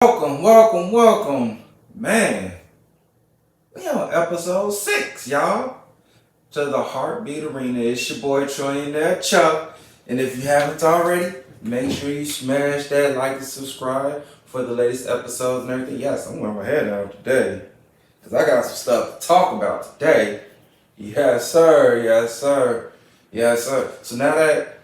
Welcome. Man, we on episode 6, y'all. To the Heartbeat Arena. It's your boy Troy and there, Chuck. And if you haven't already, make sure you smash that like and subscribe for the latest episodes and everything. Yes, I'm wearing my head down today. Because I got some stuff to talk about today. Yes, sir. So now that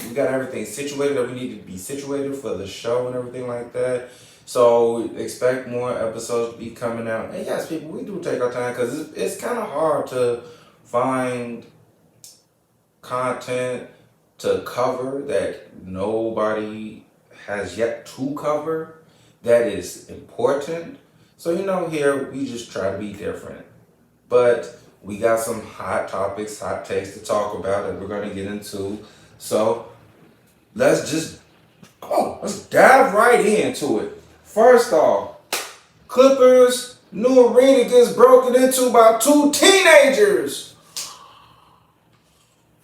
we got everything situated that we need to be situated for the show and everything like that. So expect more episodes to be coming out. And yes, people, we do take our time because it's kind of hard to find content to cover that nobody has yet to cover that is important. So, here we just try to be different. But we got some hot topics, hot takes to talk about that we're going to get into. So let's dive right into it. First off, Clippers new arena gets broken into by 2 teenagers.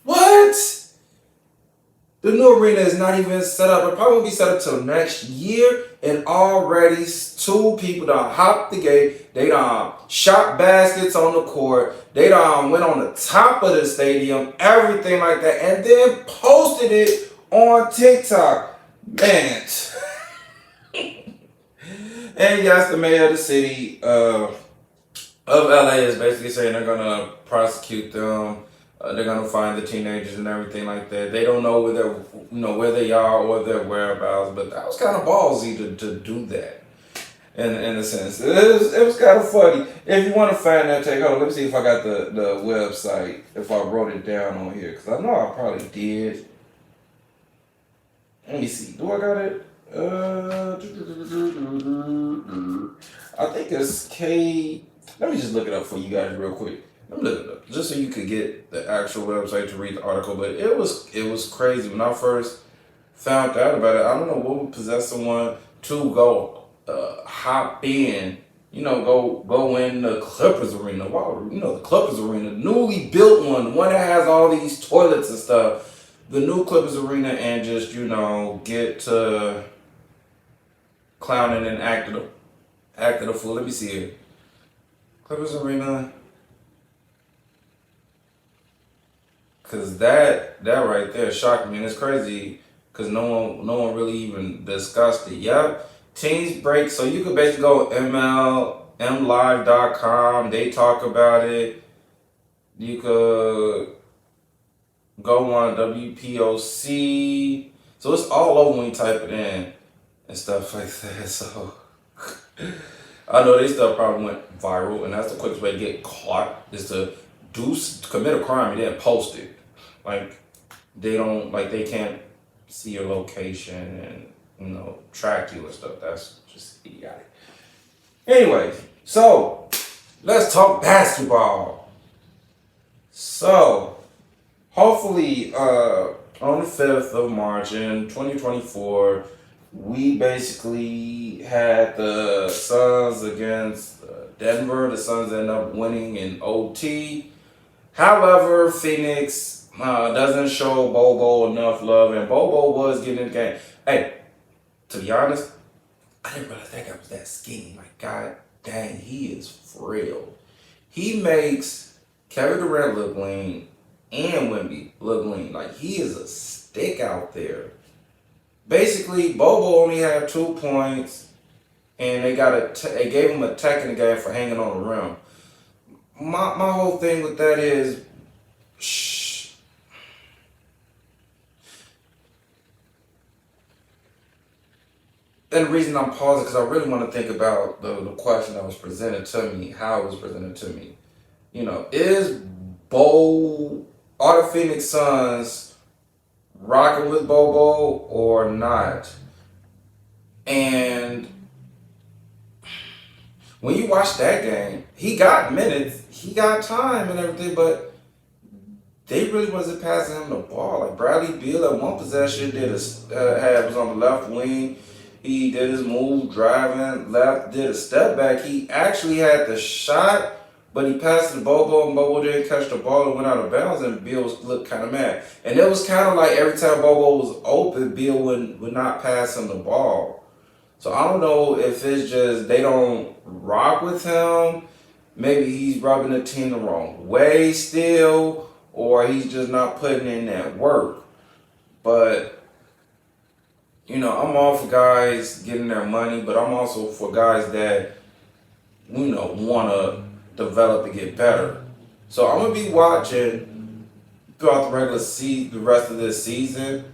What? The new arena is not even set up. It probably won't be set up till next year. And already 2 people done hopped the gate. They done shot baskets on the court. They done went on the top of the stadium. Everything like that. And then posted it on TikTok. Man. And yes, the mayor of the city of LA is basically saying they're going to prosecute them. They're gonna find the teenagers and everything like that. They don't know where they are or their whereabouts, but that was kind of ballsy to do that. In a sense, it was kind of funny. If you want to find that, hold on. Let me see if I got the website. If I wrote it down on here, because I know I probably did. Let me see. Do I got it? I think it's K. Let me just look it up for you guys real quick. Let me look it up just so you could get the actual website to read the article. But it was crazy when I first found out about it. I don't know what would possess someone to go hop in, go in the Clippers arena. Wow, the Clippers arena, newly built one that has all these toilets and stuff. The new Clippers arena, and just get to clowning and acting a fool. Let me see it. Clippers arena. Cause that right there shocked me, and it's crazy because no one really even discussed it. Yep, teams break. So you could basically go mlive.com. They talk about it. You could go on WPOC. So it's all over when you type it in and stuff like that. So I know they stuff probably went viral, and that's the quickest way to get caught is to commit a crime and then post it. Like they can't see your location and track you and stuff. That's just idiotic. Anyway, so let's talk basketball. So hopefully on the 5th of March in 2024, we basically had the Suns against Denver. The Suns ended up winning in OT. However, Phoenix doesn't show Bobo enough love, and Bobo was getting in the game. Hey, to be honest, I didn't realize that guy was that skinny. Like, god dang, he is frail. He makes Kevin Durant look lean and Wemby look lean. Like, he is a stick out there. Basically, Bobo only had 2 points, and they gave him a tech in the game for hanging on the rim. My whole thing with that is, and the reason I'm pausing because I really want to think about the question that was presented to me, how it was presented to me. Is are the Phoenix Suns rocking with Bobo or not? And when you watch that game, he got minutes, he got time and everything, but they really wasn't passing him the ball. Like Bradley Beal at one possession was on the left wing. He did his move, driving left, did a step back. He actually had the shot, but he passed the Bobo, and Bobo didn't catch the ball and went out of bounds, and Beal looked kind of mad. And it was kind of like every time Bobo was open, Beal would not pass him the ball. So I don't know if it's just they don't rock with him. Maybe he's rubbing the team the wrong way still, or he's just not putting in that work. But I'm all for guys getting their money, but I'm also for guys that want to develop and get better. So I'm gonna be watching throughout the the rest of this season,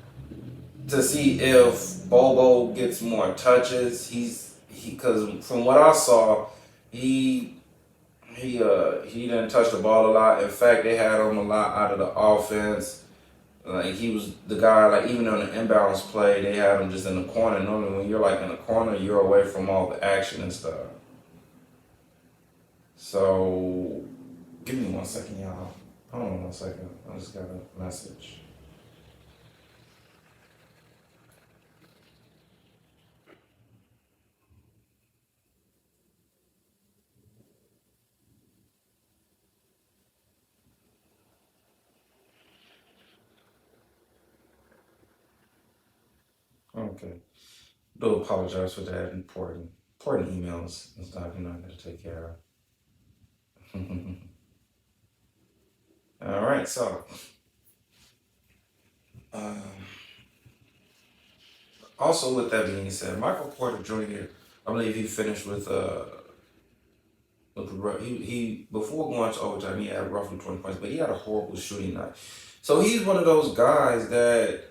to see if Bobo gets more touches. Because from what I saw, he he didn't touch the ball a lot. In fact, they had him a lot out of the offense. Like he was the guy. Like even on the inbounds play, they had him just in the corner. Normally, when you're like in the corner, you're away from all the action and stuff. So, give me 1 second, y'all. Hold on 1 second. I just got a message. Okay. Do apologize for that. Important emails and stuff. I got to take care of. All right. So, um, also with that being said, Michael Porter Jr. I believe he finished with he before going to overtime he had roughly 20 points, but he had a horrible shooting night. So he's one of those guys that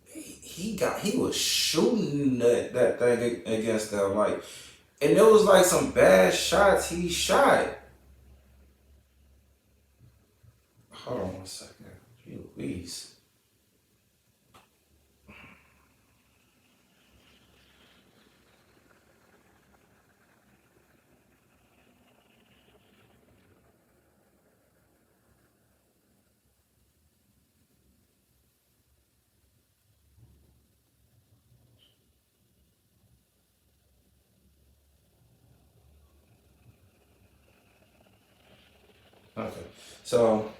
he was shooting that thing against them like, and there was like some bad shots he shot. Hold on 1 second. Please. Okay. So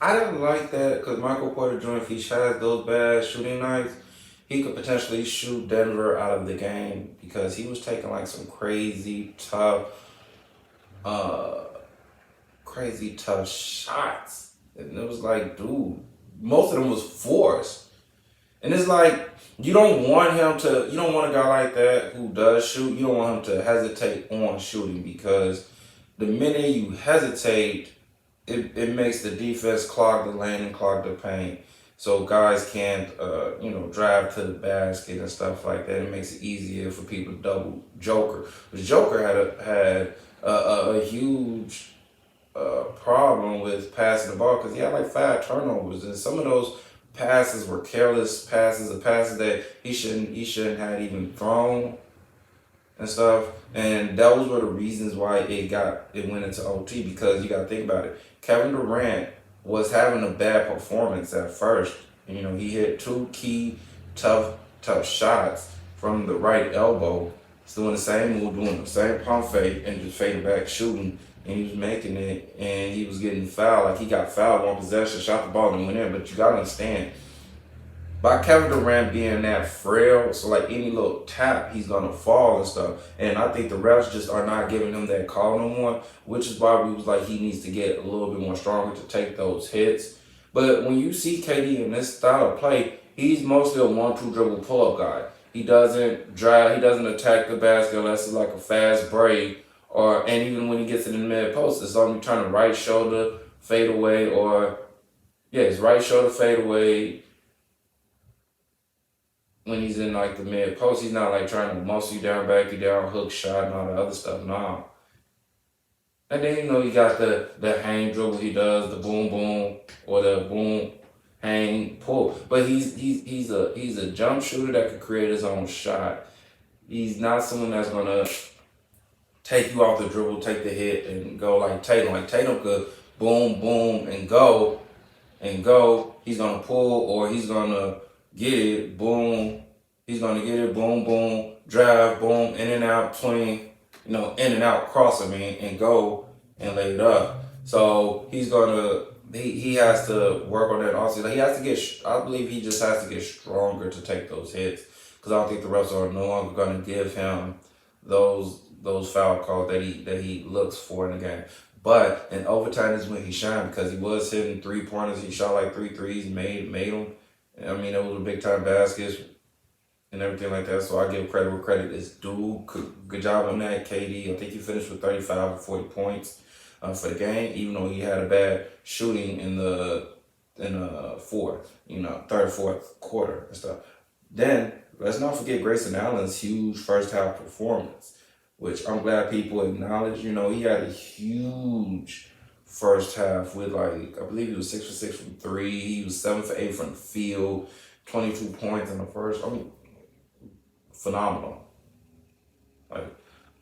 I didn't like that because Michael Porter Jr., if he has those bad shooting nights, he could potentially shoot Denver out of the game because he was taking like some uh, crazy tough shots. And it was like, dude, most of them was forced. And it's like, you don't want a guy like that who does shoot, you don't want him to hesitate on shooting because the minute you hesitate, it makes the defense clog the lane and clog the paint. So guys can't, drive to the basket and stuff like that. It makes it easier for people to double Joker. The Joker had a huge problem with passing the ball because he had like 5 turnovers, and some of those passes were careless passes, or passes that he shouldn't have even thrown and stuff. And those were the reasons why it went into OT, because you got to think about it. Kevin Durant was having a bad performance at first. He hit 2 key tough shots from the right elbow. He's doing the same move, doing the same pump fake, and just fading back shooting. And he was making it, and he was getting fouled. Like he got fouled on possession, shot the ball and went in. But you gotta understand, by Kevin Durant being that frail, so like any little tap, he's gonna fall and stuff. And I think the refs just are not giving him that call no more, which is why we was like he needs to get a little bit more stronger to take those hits. But when you see KD in this style of play, he's mostly a 1-2 dribble pull up guy. He doesn't drive, he doesn't attack the basket unless it's like a fast break, and even when he gets in the mid post, it's only trying to right shoulder fade away, or yeah, his right shoulder fade away when he's in like the mid post. He's not like trying to muscle you down, back you down, hook shot and all that other stuff. No. And then he got the hang dribble he does, the boom boom or the boom hang pull. But he's a jump shooter that could create his own shot. He's not someone that's gonna take you off the dribble, take the hit and go like Tatum. Like Tatum could boom boom and go. He's gonna pull, or he's gonna get it, boom. He's gonna get it, boom, boom, drive, boom, in and out, swing, in and out, cross, and go and lay it up. So he's gonna he has to work on that also. Like, he has to get. I believe he just has to get stronger to take those hits because I don't think the refs are no longer going to give him those foul calls that he looks for in the game. But in overtime is when he shined because he was hitting 3-pointers. He shot like 3 threes, made them. I mean, it was a big time baskets and everything like that. So I give credit where credit is due. Good job on that, KD. I think he finished with 35 or 40 points for the game, even though he had a bad shooting in the fourth, third, fourth quarter and stuff. Then let's not forget Grayson Allen's huge first half performance, which I'm glad people acknowledge. He had a huge first half with I believe he was 6 for 6 from three. He was 7 for 8 from the field, 22 points in the first. I mean, phenomenal.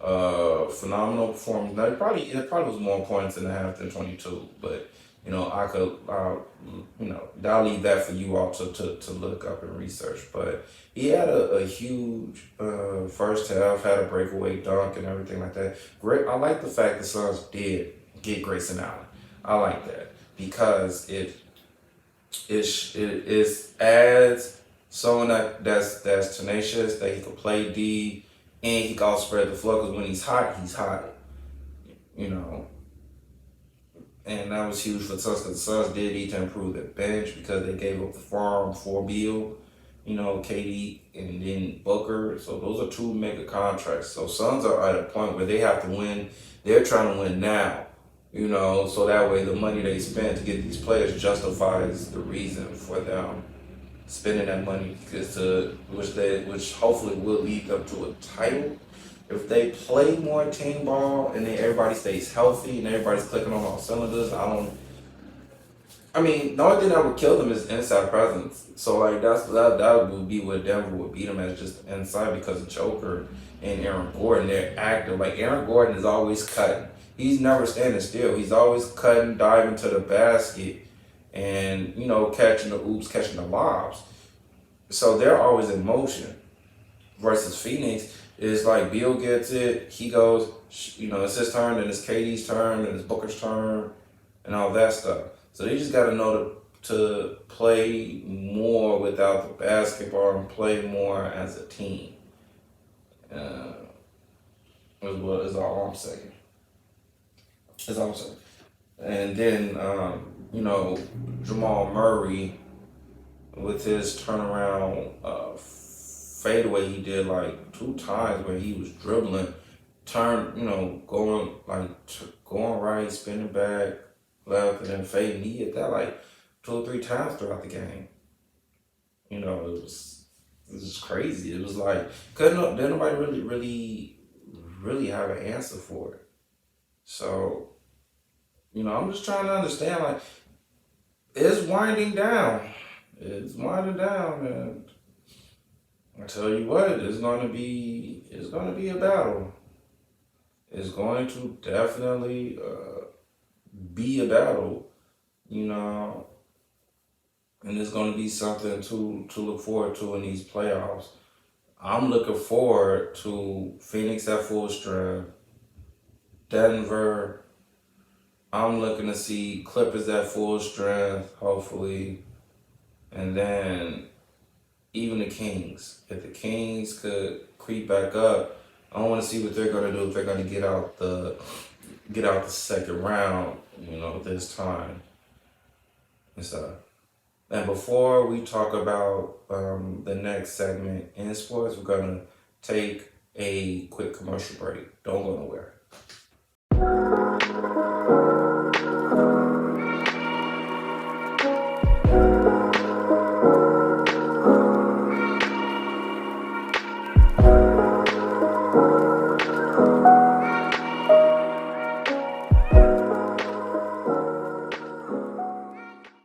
Phenomenal performance. Now, it probably was more points in the half than 22, but I'll leave that for you all to look up and research. But he had a huge first half, had a breakaway dunk and everything like that. Great. I like the fact the Suns did get Grayson Allen. I like that because it adds someone that's tenacious, that he can play D, and he can also spread the floor because when he's hot, he's hot. And that was huge for the Suns because the Suns did need to improve their bench because they gave up the farm for Beal, KD, and then Booker. So those are two mega contracts. So Suns are at a point where they have to win. They're trying to win now, so that way the money they spend to get these players justifies the reason for them spending that money which hopefully will lead them to a title. If they play more team ball and then everybody stays healthy and everybody's clicking on all cylinders, the only thing that would kill them is inside presence. So that would be what Denver would beat them as, just inside, because of Joker and Aaron Gordon. They're active. Like, Aaron Gordon is always cutting. He's never standing still. He's always cutting, diving to the basket, and catching the oops, catching the lobs. So they're always in motion. Versus Phoenix, it's like Beal gets it, he goes, it's his turn, then it's KD's turn, then it's Booker's turn, and all that stuff. So they just got to know to play more without the basketball and play more as a team. Is all I'm saying. Is all I'm saying. And then, Jamal Murray, with his turnaround fadeaway he did like 2 times where he was dribbling, going right, spinning back, left, and then fading. He hit that like 2 or 3 times throughout the game. It was crazy. It was like didn't nobody really have an answer for it. So, I'm just trying to understand, like, it's winding down. It's winding down, and I tell you what, it's gonna be a battle. It's going to definitely be a battle, and it's gonna be something to look forward to in these playoffs. I'm looking forward to Phoenix at full strength, Denver. I'm looking to see Clippers at full strength, hopefully, and then even the Kings. If the Kings could creep back up, I want to see what they're gonna do, if they're gonna get out the second round, this time and stuff. And before we talk about the next segment in sports, we're gonna take a quick commercial break. Don't go nowhere.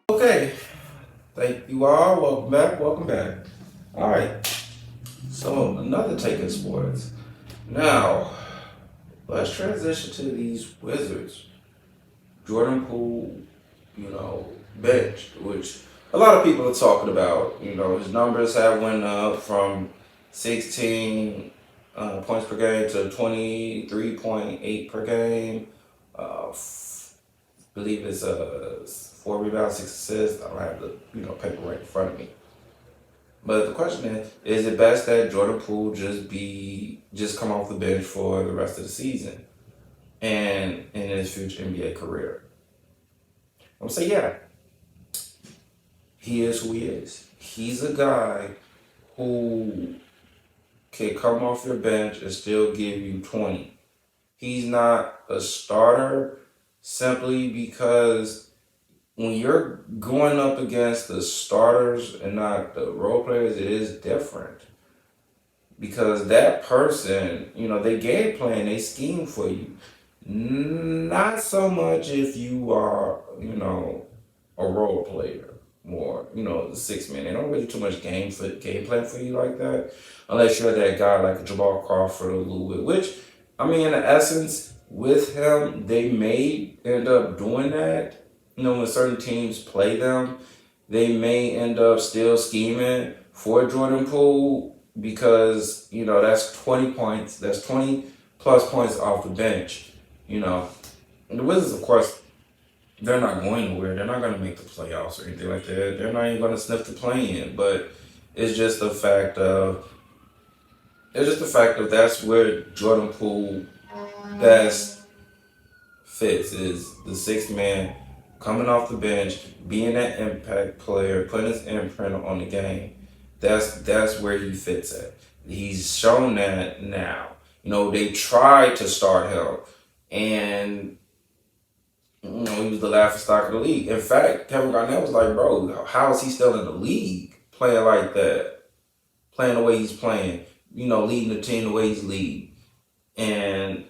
Okay, thank you all. Welcome back. All right, so another take in sports. Now, let's transition to these Wizards. Jordan Poole, bench, which a lot of people are talking about. His numbers have went up from 16 points per game to 23.8 per game. Believe it's 4 rebounds, 6 assists. I don't have the paper right in front of me. But the question is it best that Jordan Poole just come off the bench for the rest of the season and in his future NBA career? I'm gonna say yeah. He is who he is. He's a guy who can come off your bench and still give you 20. He's not a starter simply because when you're going up against the starters and not the role players, it is different. Because that person, they game plan, they scheme for you. Not so much if you are, a role player more, the 6 man. They don't really too much game plan for you like that. Unless you're that guy like Jamal Crawford a little bit. Which, in essence, with him, they may end up doing that. When certain teams play them, they may end up still scheming for Jordan Poole because, that's 20 points. That's 20 plus points off the bench. And the Wizards, of course, they're not going nowhere. They're not going to make the playoffs or anything like that. They're not even going to sniff the play-in. But it's just the fact of that's where Jordan Poole best fits is the 6 man coming off the bench, being that impact player, putting his imprint on the game. That's where he fits at. He's shown that now. They tried to start him, and he was the laughing stock of the league. In fact, Kevin Garnett was like, bro, how is he still in the league playing like that? Playing the way he's playing, leading the team the way he's leading. And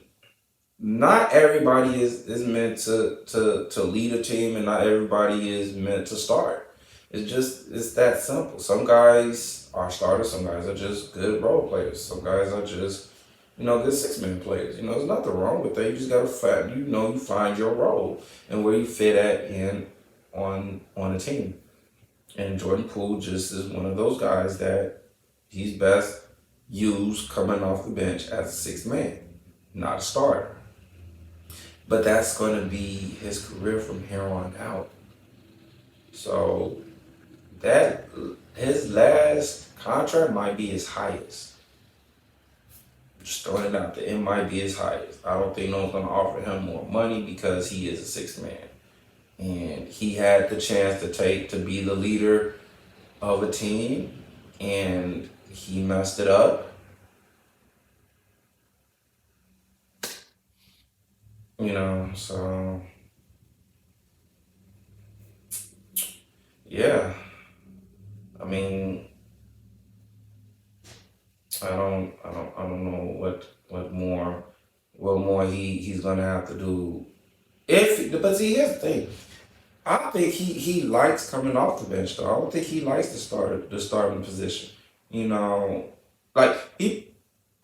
not everybody is meant to lead a team, and not everybody is meant to start. It's that simple. Some guys are starters, some guys are just good role players, some guys are just good 6 man players. There's nothing wrong with that. You just gotta find you find your role and where you fit on a team. And Jordan Poole just is one of those guys that he's best used coming off the bench as a 6 man, not a starter. But that's going to be his career from here on out. So that his last contract might be his highest. Just throwing it out there, it might be his highest. I don't think no one's going to offer him more money because he is a 6 man. And he had the chance to be the leader of a team, and he messed it up. So yeah. I don't know what more he's gonna have to do. But see, here's the thing. I think he likes coming off the bench though. I don't think he likes the starting position. Like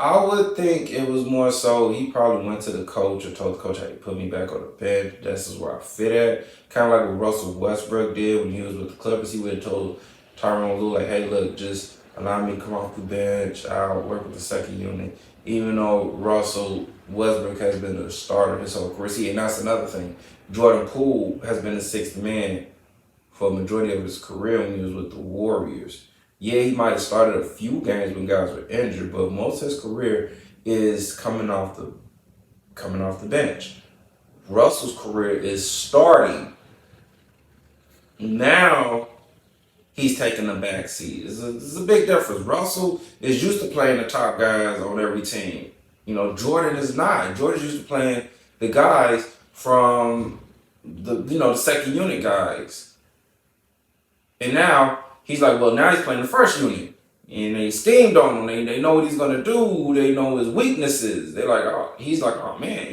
I would think it was more so he probably went to the coach or told the coach, hey, put me back on the bench. This is where I fit at. Kind of like what Russell Westbrook did when he was with the Clippers. He would have told Tyronn Lue, like, hey, look, just allow me to come off the bench. I'll work with the second unit. Even though Russell Westbrook has been a starter his whole career. See, and that's another thing. Jordan Poole has been the 6th man for a majority of his career when he was with the Warriors. Yeah, he might have started a few games when guys were injured, but most of his career is coming off the bench. Russell's career is starting. Now he's taking the back seat. It's a big difference. Russell is used to playing the top guys on every team. Jordan is not. Jordan's used to playing the guys from the second unit guys. And now he's like, well, now he's playing the first unit. And they steamed on him. They know what he's gonna do. They know his weaknesses. They're like, he's like, oh man,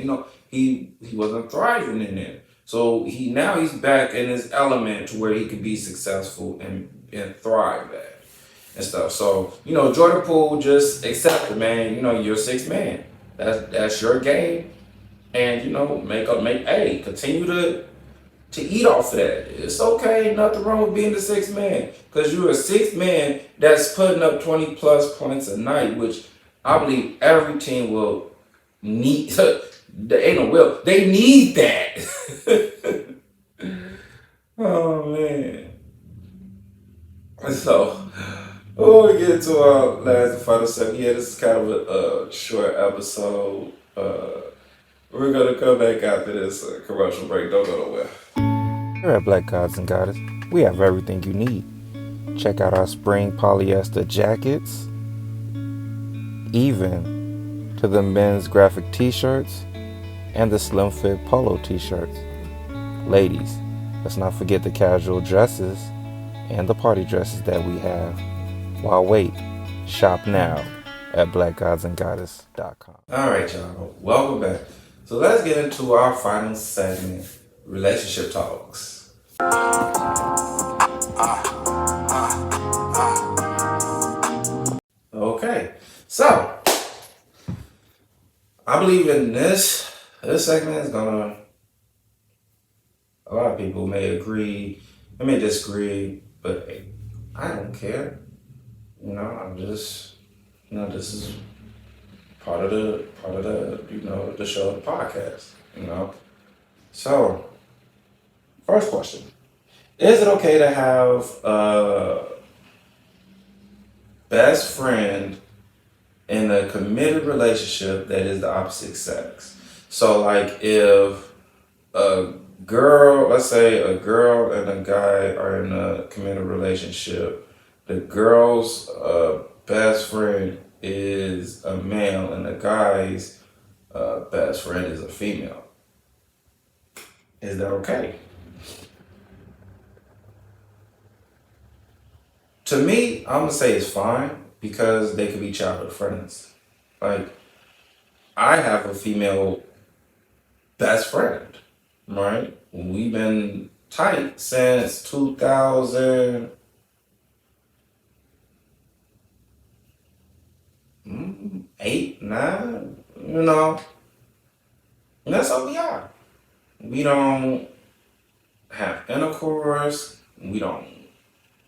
he wasn't thriving in there. So he's back in his element to where he could be successful and thrive at and stuff. So, Jordan Poole, just accept it, man. You're a 6 man. That's your game. And continue to eat off of that. It's okay, nothing wrong with being the 6th man. Because you're a 6th man that's putting up 20 plus points a night, which I believe every team will need. They need that. Oh man. So, before we get to our last and final segment, yeah, this is kind of a short episode. We're gonna come back after this commercial break. Don't go nowhere. Here at Black Gods and Goddess, we have everything you need. Check out our spring polyester jackets, even to the men's graphic t-shirts and the slim fit polo t-shirts. Ladies, let's not forget the casual dresses and the party dresses that we have. While wait, shop now at blackgodsandgoddess.com. All right, y'all. Welcome back. So let's get into our final segment, relationship talks. Okay, so I believe in this segment is gonna. A lot of people may agree, they may disagree, but hey, I don't care. I'm just, this is part of the the show, the podcast. So, first question: is it okay to have a best friend in a committed relationship that is the opposite sex? So, like, if a girl, let's say a girl and a guy are in a committed relationship, the girl's best friend is a male and the guy's best friend is a female. Is that okay? To me, I'm gonna say it's fine because they could be childhood friends. Like, I have a female best friend, right? We've been tight since 2008, 9, and that's how we are. We don't have intercourse, we don't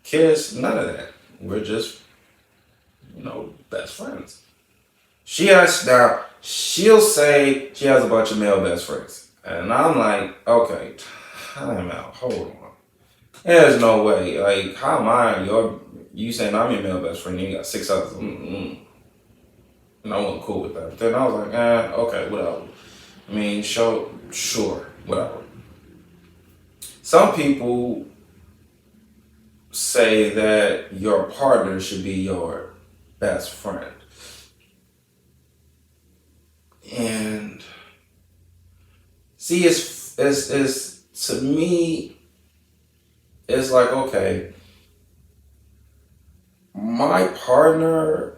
kiss, none of that. We're just, best friends. She'll say she has a bunch of male best friends. And I'm like, okay, time out, hold on. There's no way. Like, how am you saying I'm your male best friend, you got 6 others. And I wasn't cool with that. Then I was like, okay, whatever. I mean, sure, whatever. Some people say that your partner should be your best friend. And see, it's to me, it's like, okay, my partner,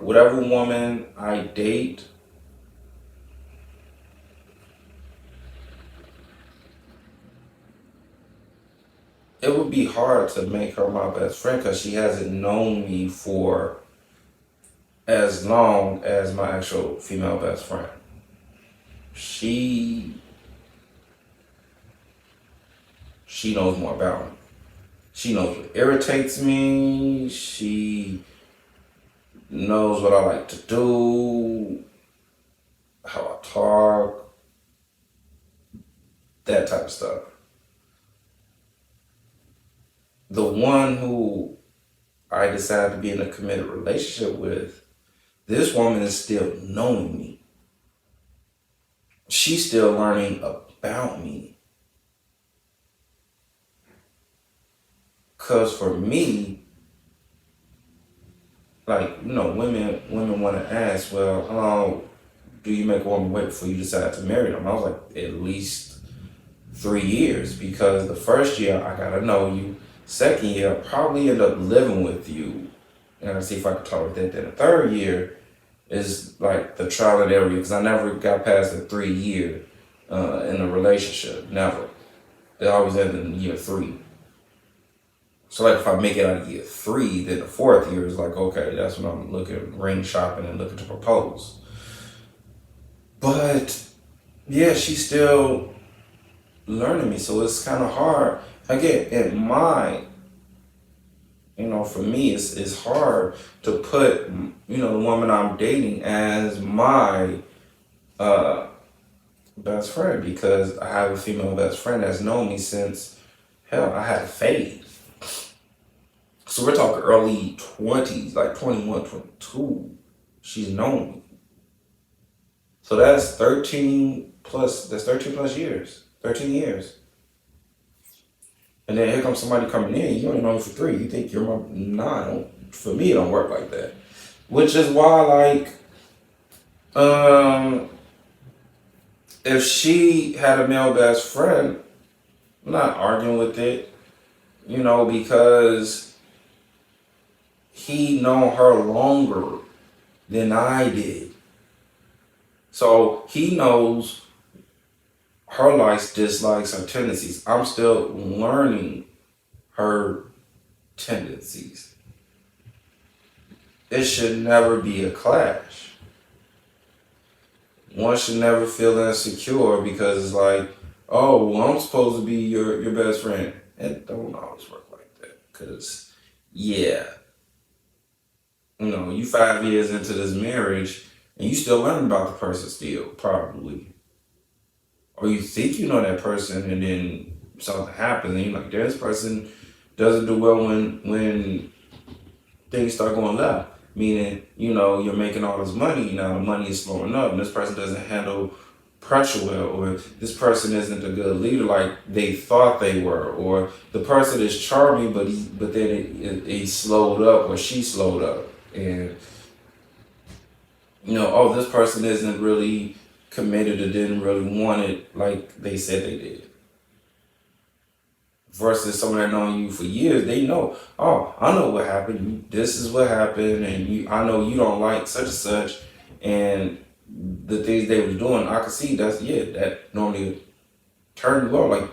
whatever woman I date, it would be hard to make her my best friend because she hasn't known me for as long as my actual female best friend. She knows more about me. She knows what irritates me. She knows what I like to do, how I talk, that type of stuff. The one who I decided to be in a committed relationship with, this woman is still knowing me. She's still learning about me. Because for me, women want to ask, well, how long do you make a woman wait before you decide to marry them? I was like, at least 3 years, because the first year I got to know you. Second year, I'll probably end up living with you. And I see if I can tolerate that. Then the third year is like the trial and error, because I never got past the 3 year in a relationship. Never. It always ended in year 3. So like if I make it out of year 3, then the 4th year is like, okay, that's when I'm looking, ring shopping and looking to propose. But yeah, she's still learning me, so it's kind of hard. Again, for me, it's hard to put, the woman I'm dating as my best friend because I have a female best friend that's known me since hell I had faith. So we're talking early 20s, like 21, 22. She's known me. So that's 13 plus, that's 13 plus years. 13 years. And then here comes somebody coming in, you only know me for 3. You think you're my, nah, for me it don't work like that. Which is why like, um, if she had a male best friend, I'm not arguing with it, because he known her longer than I did. So he knows her likes, dislikes, her tendencies. I'm still learning her tendencies. It should never be a clash. One should never feel insecure because it's like, oh, well, I'm supposed to be your best friend. It don't always work like that. Because, yeah, you 5 years into this marriage and you still learning about the person still, probably. Or you think you know that person and then something happens and you're like, this person doesn't do well when things start going left. Meaning, you're making all this money, now the money is slowing up and this person doesn't handle pressure well, or this person isn't a good leader like they thought they were, or the person is charming but then he slowed up or she slowed up. And oh, this person isn't really committed or didn't really want it like they said they did. Versus someone that known you for years, they know, oh, I know what happened. This is what happened, and I know you don't like such and such, and the things they was doing, I could see that normally turned you on. Like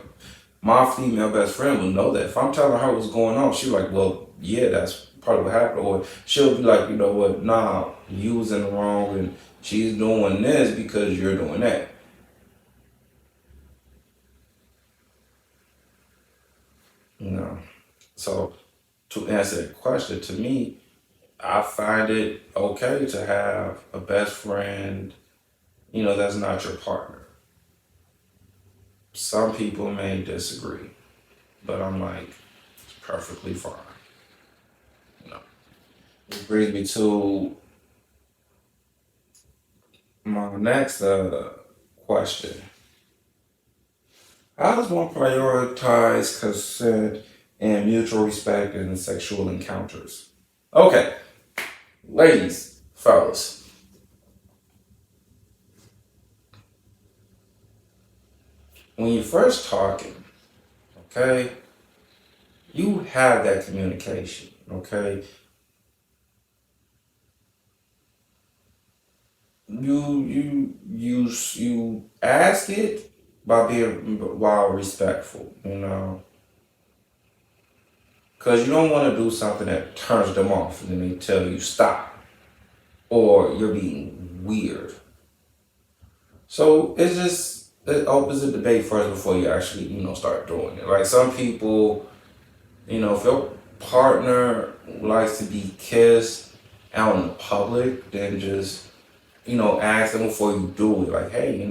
my female best friend will know that. If I'm telling her what's going on, she's like, well, yeah, that's part of what happened. Or she'll be like, you know what, nah, you was in the wrong and she's doing this because you're doing that. So to answer that question, to me, I find it okay to have a best friend, that's not your partner. Some people may disagree, but I'm like, it's perfectly fine. You know. It brings me to my next question. How does one prioritize consent and mutual respect in sexual encounters? Okay, ladies, fellas, when you're first talking, okay, you have that communication, okay? You ask it by being while respectful, because you don't want to do something that turns them off and then they tell you stop or you're being weird. So it opens a debate first before you actually start doing it. Like some people, if your partner likes to be kissed out in public, then just ask them before you do it. Like, hey,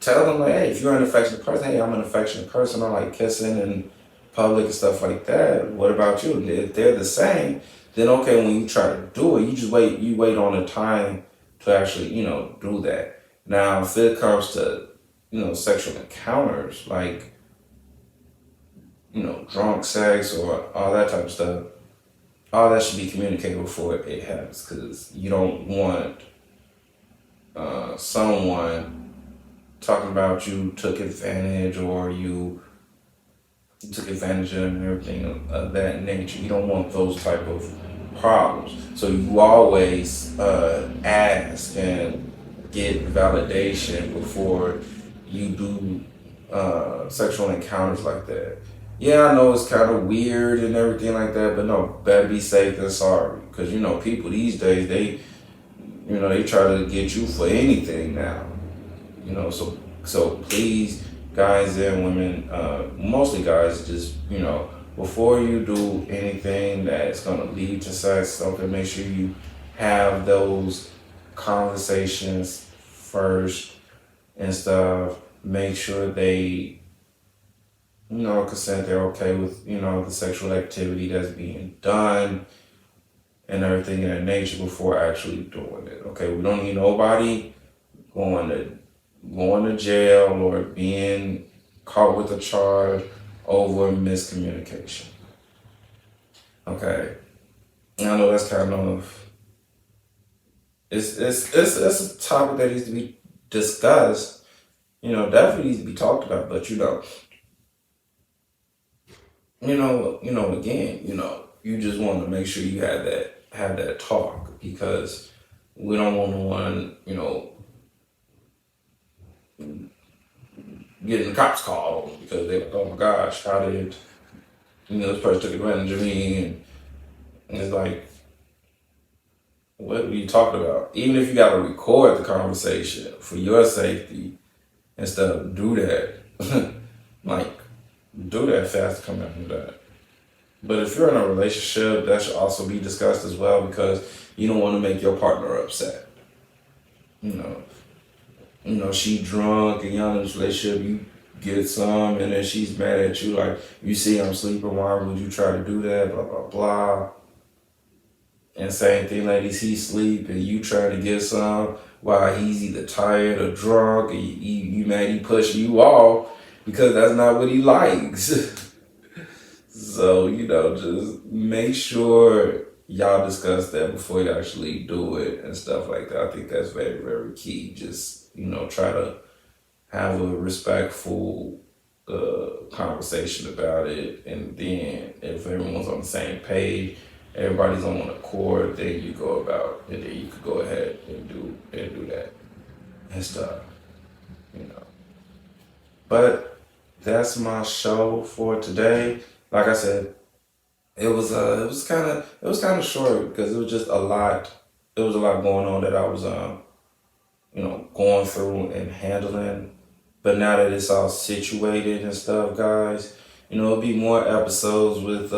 tell them like, hey, if you're an affectionate person, hey, I'm an affectionate person. I like kissing in public and stuff like that. What about you? And if they're the same, then okay, when you try to do it, you just wait. You wait on the time to actually, do that. Now, if it comes to, sexual encounters, like, drunk sex or all that type of stuff, all that should be communicated before it happens, because you don't want someone talking about you took advantage or you took advantage of and everything of that nature. You don't want those type of problems. So you always ask and get validation before you do sexual encounters like that. Yeah, I know it's kind of weird and everything like that, but no, better be safe than sorry. Because people these days they try to get you for anything now. So please, guys and women, mostly guys, just before you do anything that's gonna lead to sex, okay, make sure you have those conversations first and stuff. Make sure they, consent, they're okay with, the sexual activity that's being done and everything in that nature before actually doing it. Okay, we don't need nobody going to jail or being caught with a charge over miscommunication. Okay, I know that's kind of it's a topic that needs to be discussed. Definitely needs to be talked about. But again, you just want to make sure you have that talk because we don't want one, getting the cops called because they're like, oh my gosh, how did this person took advantage of me, and it's like, what are you talking about? Even if you got to record the conversation for your safety and stuff, do that. Like, do that fast to come after that. But if you're in a relationship, that should also be discussed as well because you don't want to make your partner upset. She drunk and y'all in this relationship, you get some and then she's mad at you, like, you see I'm sleeping, why would you try to do that, blah, blah, blah. And same thing, ladies, he sleep and you try to get some while he's either tired or drunk and you mad he pushing you off because that's not what he likes. So, just make sure y'all discuss that before you actually do it and stuff like that. I think that's very, very key. Just, try to have a respectful conversation about it. And then if everyone's on the same page, everybody's on one accord, then you go about, and then you could go ahead and do that and stuff, But that's my show for today. Like I said, it was kind of short because it was just a lot. There was a lot going on that I was going through and handling. But now that it's all situated and stuff, guys, it'll be more episodes with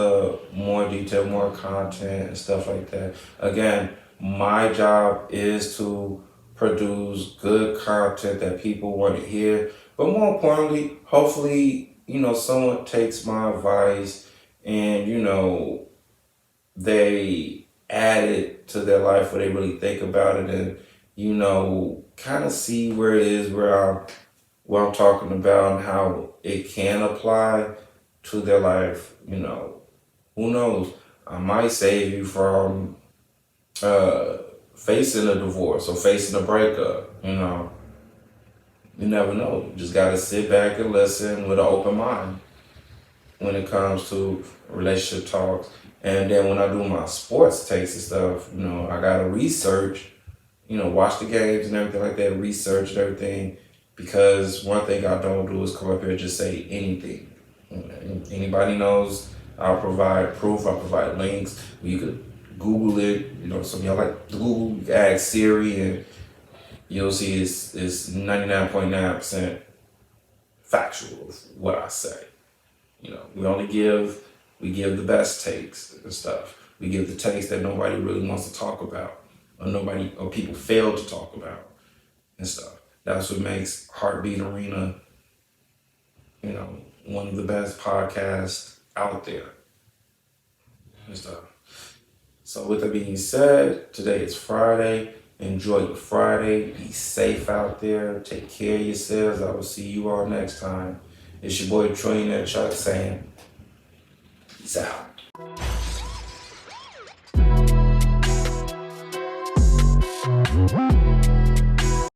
more detail, more content and stuff like that. Again, my job is to produce good content that people want to hear. But more importantly, hopefully, someone takes my advice and, they add it to their life where they really think about it and, kind of see where it is what I'm talking about and how it can apply to their life. Who knows? I might save you from facing a divorce or facing a breakup. You never know. You just gotta sit back and listen with an open mind when it comes to relationship talks. And then when I do my sports takes and stuff, I gotta research, watch the games and everything like that, research and everything. Because one thing I don't do is come up here and just say anything. Anybody knows, I'll provide proof, I'll provide links. You could Google it. Some of y'all like to Google, you can ask Siri and you'll see it's 99.9% factual of what I say. We give the best takes and stuff. We give the takes that nobody really wants to talk about or people fail to talk about and stuff. That's what makes Heartbeat Arena, one of the best podcasts out there and stuff. So with that being said, today is Friday. Enjoy your Friday. Be safe out there. Take care of yourselves. I will see you all next time. It's your boy Troy Chuck saying, peace out.